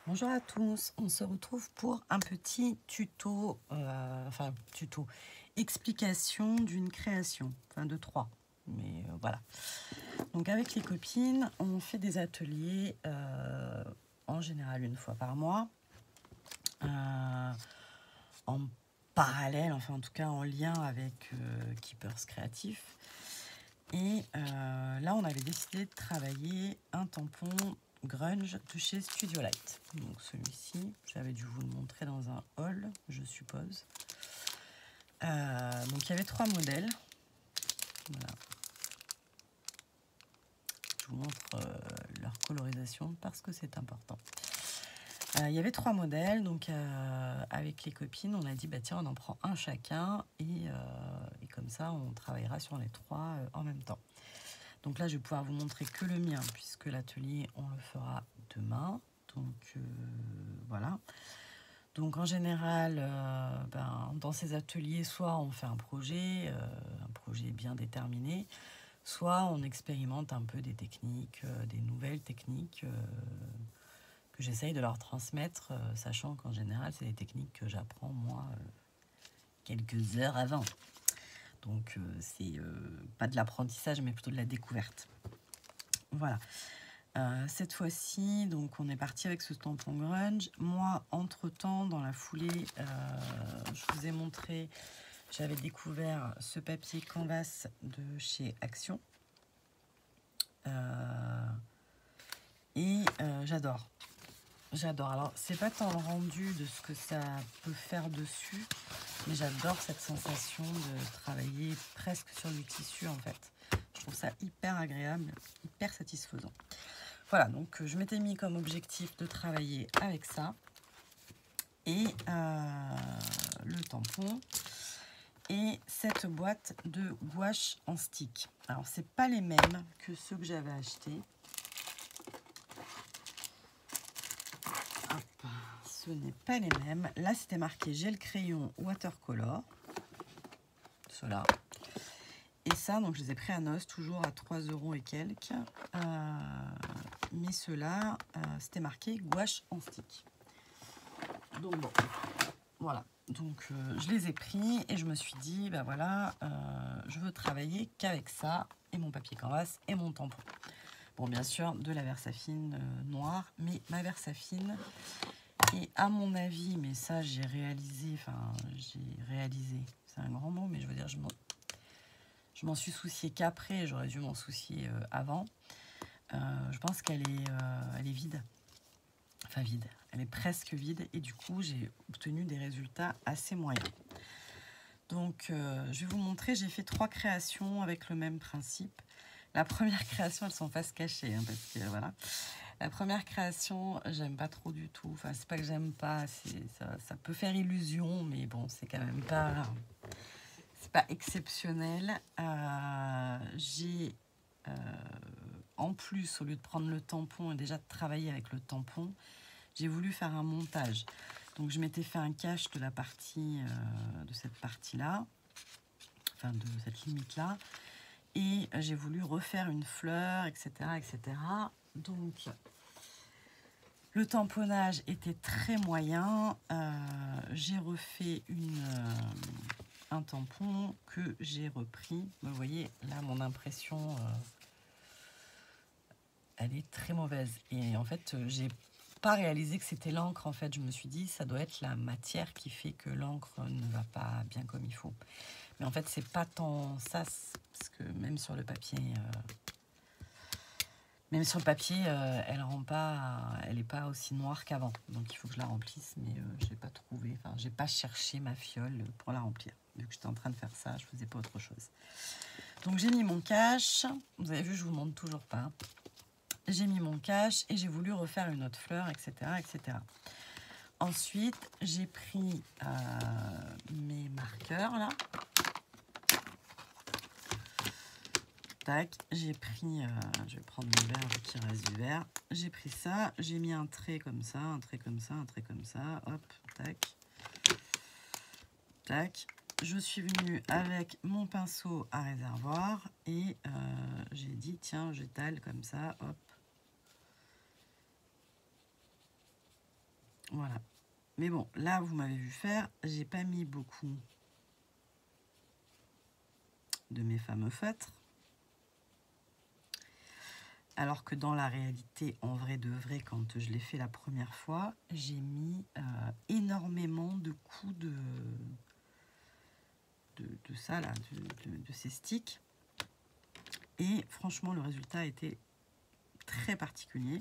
Bonjour à tous, on se retrouve pour un petit tuto, explication d'une création, enfin de trois, mais voilà. Donc avec les copines, on fait des ateliers en général une fois par mois, en parallèle, enfin en tout cas en lien avec Keepers Créatifs. Et là, on avait décidé de travailler un tampon grunge de chez Studio Light. Donc celui-ci, j'avais dû vous le montrer dans un haul, je suppose. Donc il y avait trois modèles. Voilà. Je vous montre leur colorisation parce que c'est important. Il y avait trois modèles, donc avec les copines, on a dit bah tiens, on en prend un chacun et comme ça, on travaillera sur les trois en même temps. Donc là, je vais pouvoir vous montrer que le mien, puisque l'atelier, on le fera demain. Donc voilà. Donc en général, dans ces ateliers, soit on fait un projet bien déterminé, soit on expérimente un peu des techniques, des nouvelles techniques que j'essaye de leur transmettre, sachant qu'en général, c'est des techniques que j'apprends moi quelques heures avant. Donc c'est pas de l'apprentissage, mais plutôt de la découverte. Voilà. Cette fois-ci, donc on est parti avec ce tampon grunge. Moi, entre-temps, dans la foulée, je vous ai montré, j'avais découvert ce papier canvas de chez Action. J'adore. J'adore. Alors, c'est pas tant le rendu de ce que ça peut faire dessus, mais j'adore cette sensation de travailler presque sur du tissu, en fait. Je trouve ça hyper agréable, hyper satisfaisant. Voilà, donc je m'étais mis comme objectif de travailler avec ça et le tampon et cette boîte de gouache en stick. Alors, c'est pas les mêmes que ceux que j'avais achetés. Hop, ce n'est pas les mêmes. Là, c'était marqué gel crayon watercolor. Ceux-là. Et ça, donc je les ai pris à Noce, toujours à 3 € et quelques. Mais ceux-là, c'était marqué gouache en stick. Donc bon, voilà. Donc je les ai pris et je me suis dit, ben voilà, je veux travailler qu'avec ça, et mon papier canvas et mon tampon. Bon, bien sûr, de la Versafine noire, mais ma Versafine est à mon avis, mais ça j'ai réalisé, c'est un grand mot, mais je veux dire, je m'en suis souciée qu'après, j'aurais dû m'en soucier avant. Je pense qu'elle est vide. Enfin vide, elle est presque vide et du coup j'ai obtenu des résultats assez moyens. Donc je vais vous montrer, j'ai fait 3 créations avec le même principe. La première création, elles sont face cachée, hein, parce que voilà. La première création, j'aime pas trop du tout. Enfin, c'est pas que j'aime pas, ça peut faire illusion, mais bon, c'est quand même pas, c'est pas exceptionnel. J'ai en plus, au lieu de prendre le tampon et déjà de travailler avec le tampon, j'ai voulu faire un montage. Donc je m'étais fait un cache de la partie, de cette partie-là, enfin de cette limite-là. Et j'ai voulu refaire une fleur, etc., etc. Donc le tamponnage était très moyen. J'ai refait un tampon que j'ai repris. Vous voyez, là, mon impression, elle est très mauvaise. Et en fait, j'ai pas réalisé que c'était l'encre. En fait, je me suis dit, ça doit être la matière qui fait que l'encre ne va pas bien comme il faut. Mais en fait, c'est pas tant ça, parce que même sur le papier, elle n'est pas aussi noire qu'avant. Donc il faut que je la remplisse, mais je n'ai pas trouvé, enfin, j'ai pas cherché ma fiole pour la remplir. Vu que j'étais en train de faire ça, je faisais pas autre chose. Donc j'ai mis mon cache. Vous avez vu, je vous montre toujours pas. J'ai mis mon cache et j'ai voulu refaire une autre fleur, etc., etc. Ensuite, j'ai pris mes marqueurs là. Tac, j'ai pris, je vais prendre mon verre qui reste du verre. J'ai pris ça, j'ai mis un trait comme ça, un trait comme ça, un trait comme ça. Hop, tac, tac. Je suis venue avec mon pinceau à réservoir et j'ai dit tiens, j'étale comme ça, hop. Voilà. Mais bon, là, vous m'avez vu faire, j'ai pas mis beaucoup de mes fameux feutres. Alors que dans la réalité, en vrai de vrai, quand je l'ai fait la première fois, j'ai mis énormément de coups de ça, là, de ces sticks. Et franchement, le résultat était très particulier.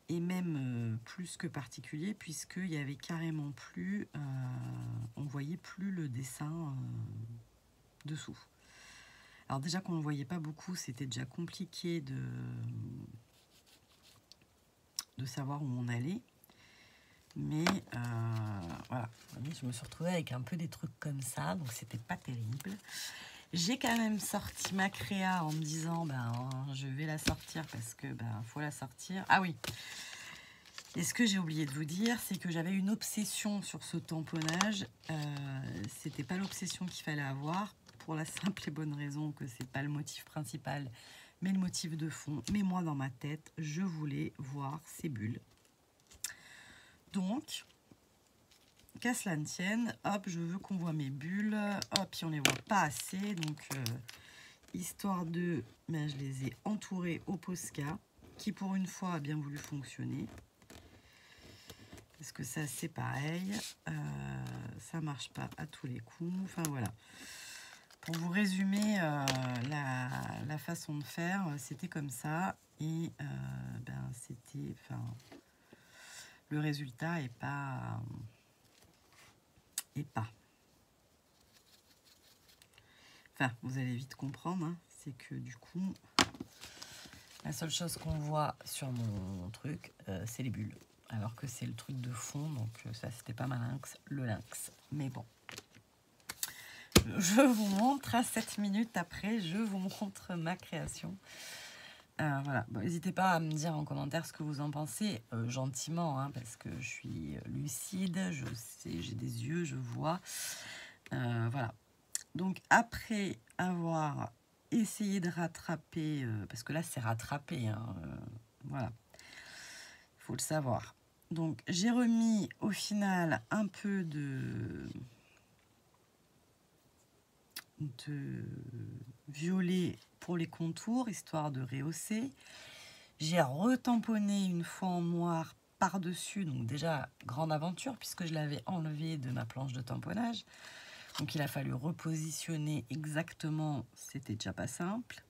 Et même plus que particulier, puisqu'il y avait carrément plus, on voyait plus le dessin dessous. Alors déjà qu'on ne le voyait pas beaucoup, c'était déjà compliqué de savoir où on allait. Mais voilà, je me suis retrouvée avec un peu des trucs comme ça, donc c'était pas terrible. J'ai quand même sorti ma créa en me disant, je vais la sortir parce que faut la sortir. Ah oui. Et ce que j'ai oublié de vous dire, c'est que j'avais une obsession sur ce tamponnage. C'était pas l'obsession qu'il fallait avoir, pour la simple et bonne raison que c'est pas le motif principal, mais le motif de fond. Mais moi, dans ma tête, je voulais voir ces bulles. Donc, qu'à cela ne tienne, hop, je veux qu'on voit mes bulles. Hop, puis on les voit pas assez. Donc, histoire de... je les ai entourées au Posca, qui pour une fois a bien voulu fonctionner. Parce que ça, c'est pareil. Ça marche pas à tous les coups. Enfin, voilà. Pour vous résumer la façon de faire, c'était comme ça. Et c'était... le résultat est pas... Enfin, vous allez vite comprendre. Hein, c'est que du coup, la seule chose qu'on voit sur mon truc, c'est les bulles. Alors que c'est le truc de fond, donc ça, c'était pas ma lynx, le lynx. Mais bon. Je vous montre, à 7 minutes après, je vous montre ma création. Voilà, n'hésitez pas à me dire en commentaire ce que vous en pensez, gentiment, hein, parce que je suis lucide, je sais, j'ai des yeux, je vois. Voilà. Donc, après avoir essayé de rattraper, parce que là, c'est rattrapé, hein, voilà, il faut le savoir. Donc, j'ai remis au final un peu de violet pour les contours, histoire de rehausser. J'ai retamponné une fois en noir par-dessus, donc déjà, grande aventure, puisque je l'avais enlevé de ma planche de tamponnage. Donc, il a fallu repositionner exactement, c'était déjà pas simple.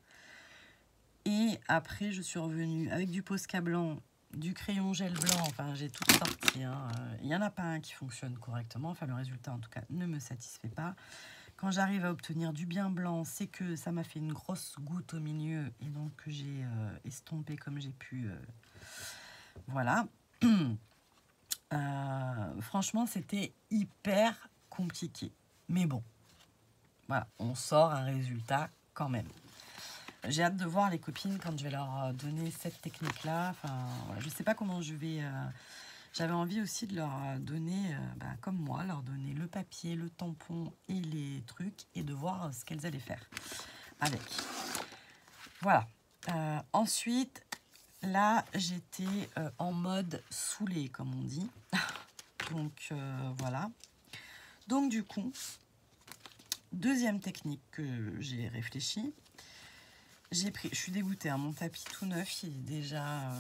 Et après, je suis revenue avec du Posca blanc, du crayon gel blanc, enfin, j'ai tout sorti. Hein. Il n'y en a pas un qui fonctionne correctement, enfin, le résultat, en tout cas, ne me satisfait pas. Quand j'arrive à obtenir du bien blanc, c'est que ça m'a fait une grosse goutte au milieu et donc que j'ai estompé comme j'ai pu. Voilà. Franchement, c'était hyper compliqué. Mais bon, voilà, on sort un résultat quand même. J'ai hâte de voir les copines quand je vais leur donner cette technique-là. Enfin, voilà, je ne sais pas comment je vais... J'avais envie aussi de leur donner, comme moi, leur donner le papier, le tampon et les trucs et de voir ce qu'elles allaient faire avec. Voilà. Ensuite, là, j'étais en mode saoulée, comme on dit. Donc, voilà. Donc, du coup, deuxième technique que j'ai réfléchi. J'ai pris, je suis dégoûtée, hein, mon tapis tout neuf, il est déjà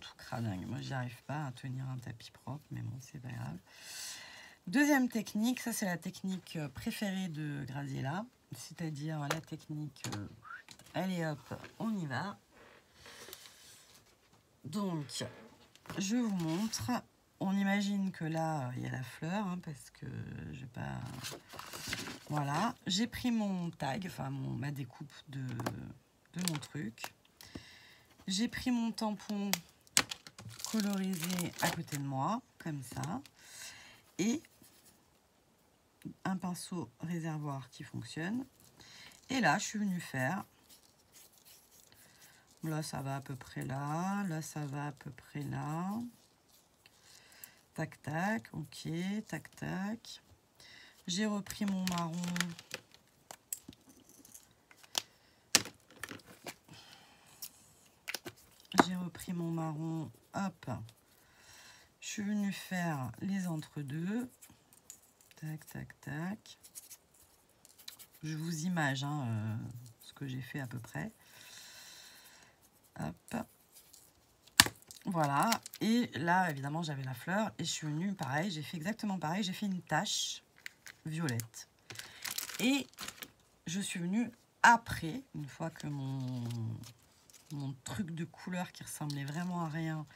tout cradingue. Moi, j'y arrive pas à tenir un tapis propre, mais bon, c'est pas grave. Deuxième technique, ça c'est la technique préférée de Graziella, c'est-à-dire la technique, allez hop, on y va. Donc, je vous montre. On imagine que là, il y a la fleur, hein, parce que je vais pas... Voilà, j'ai pris mon tag, enfin ma découpe de mon truc. J'ai pris mon tampon colorisé à côté de moi, comme ça. Et un pinceau réservoir qui fonctionne. Et là, je suis venue faire... Là, ça va à peu près là. Là, ça va à peu près là. Tac, tac. Ok, tac, tac. J'ai repris mon marron. J'ai repris mon marron. Hop. Je Je suis venue faire les entre-deux. Tac, tac, tac. Je vous image ce que j'ai fait à peu près. Hop. Voilà. Et là, évidemment, j'avais la fleur. Et je suis venue, pareil, j'ai fait exactement pareil. J'ai fait une tache violette. Et je suis venue après, une fois que mon truc de couleur qui ressemblait vraiment à rien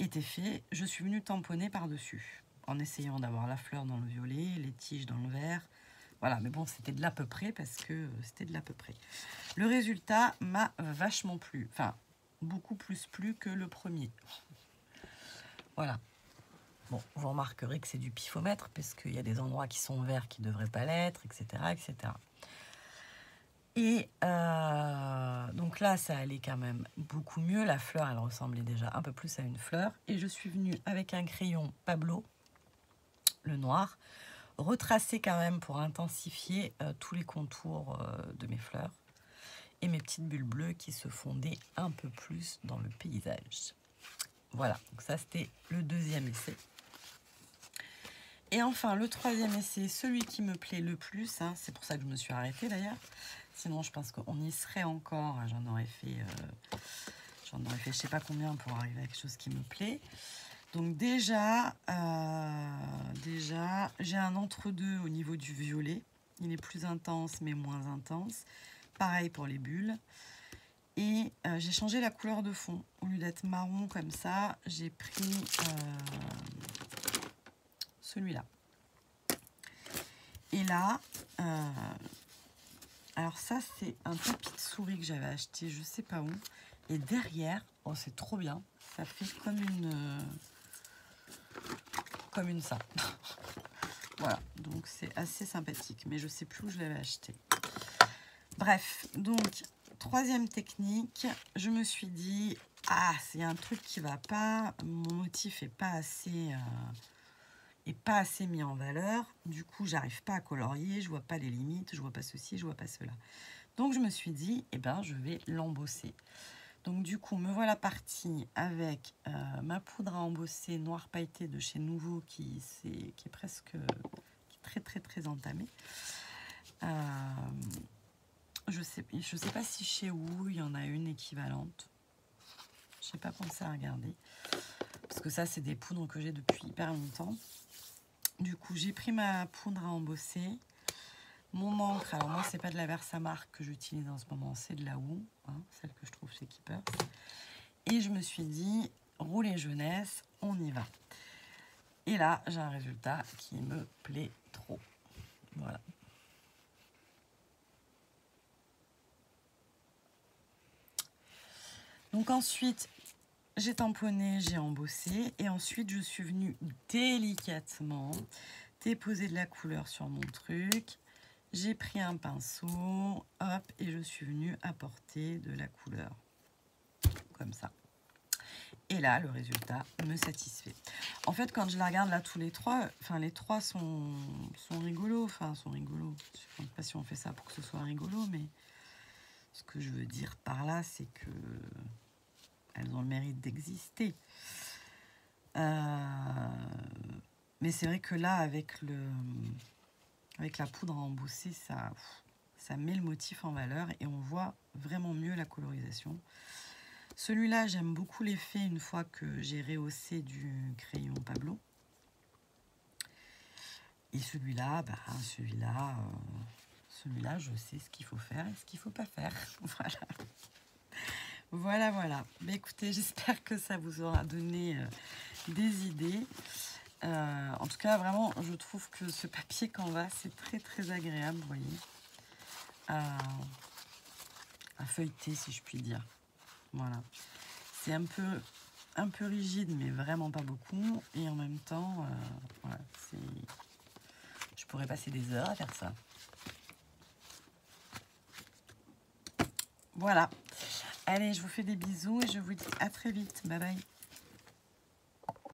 était fait, je suis venue tamponner par-dessus. En essayant d'avoir la fleur dans le violet, les tiges dans le vert. Voilà, mais bon, c'était de l'à peu près parce que c'était de l'à peu près. Le résultat m'a vachement plu. Enfin, beaucoup plus plu que le premier. Voilà. Bon, vous remarquerez que c'est du pifomètre parce qu'il y a des endroits qui sont verts qui ne devraient pas l'être, etc., etc. Et donc là, ça allait quand même beaucoup mieux. La fleur, elle ressemblait déjà un peu plus à une fleur. Et je suis venue avec un crayon Pablo, le noir, retracer quand même pour intensifier tous les contours de mes fleurs. Et mes petites bulles bleues qui se fondaient un peu plus dans le paysage. Voilà, donc ça c'était le deuxième essai. Et enfin, le troisième essai, celui qui me plaît le plus, c'est pour ça que je me suis arrêtée d'ailleurs. Sinon, je pense qu'on y serait encore. J'en aurais fait je sais pas combien pour arriver à quelque chose qui me plaît. Donc déjà j'ai un entre-deux au niveau du violet. Il est plus intense, mais moins intense. Pareil pour les bulles. Et j'ai changé la couleur de fond. Au lieu d'être marron comme ça, j'ai pris celui-là. Et là, alors ça, c'est un tapis de souris que j'avais acheté, je sais pas où. Et derrière, oh, c'est trop bien. Ça fait comme une ça. Voilà, donc c'est assez sympathique. Mais je sais plus où je l'avais acheté. Bref, donc... Troisième technique, je me suis dit, c'est un truc qui va pas, mon motif est pas assez mis en valeur, du coup j'arrive pas à colorier, je vois pas les limites, je vois pas ceci, je vois pas cela. Donc je me suis dit, je vais l'embosser. Donc du coup, me voilà partie avec ma poudre à embosser noir pailleté de chez Nouveau qui est très très très entamée. Je sais pas si chez vous il y en a une équivalente. Je n'ai pas pensé à regarder. Parce que ça, c'est des poudres que j'ai depuis hyper longtemps. Du coup, j'ai pris ma poudre à embosser. Mon encre, alors moi, c'est pas de la Versamark que j'utilise en ce moment, c'est de la Woo, celle que je trouve chez Keepers. Et je me suis dit, rouler jeunesse, on y va. Et là, j'ai un résultat qui me plaît trop. Voilà. Donc ensuite, j'ai tamponné, j'ai embossé et ensuite je suis venue délicatement déposer de la couleur sur mon truc. J'ai pris un pinceau, hop, et je suis venue apporter de la couleur comme ça. Et là, le résultat me satisfait. En fait, quand je la regarde là, tous les trois, les trois sont rigolos. Sont rigolos. Je ne sais pas si on fait ça pour que ce soit rigolo, mais ce que je veux dire par là, c'est que elles ont le mérite d'exister. Mais c'est vrai que là, avec la poudre à embosser, ça met le motif en valeur et on voit vraiment mieux la colorisation. Celui-là, j'aime beaucoup l'effet une fois que j'ai rehaussé du crayon Pablo. Et celui-là, celui-là, je sais ce qu'il faut faire et ce qu'il ne faut pas faire. Voilà. Mais écoutez, j'espère que ça vous aura donné des idées. En tout cas, vraiment, je trouve que ce papier Canva, c'est très très agréable, vous voyez, à feuilleter, si je puis dire. Voilà. C'est un peu rigide, mais vraiment pas beaucoup. Et en même temps, voilà, je pourrais passer des heures à faire ça. Voilà. Allez, je vous fais des bisous et je vous dis à très vite. Bye bye.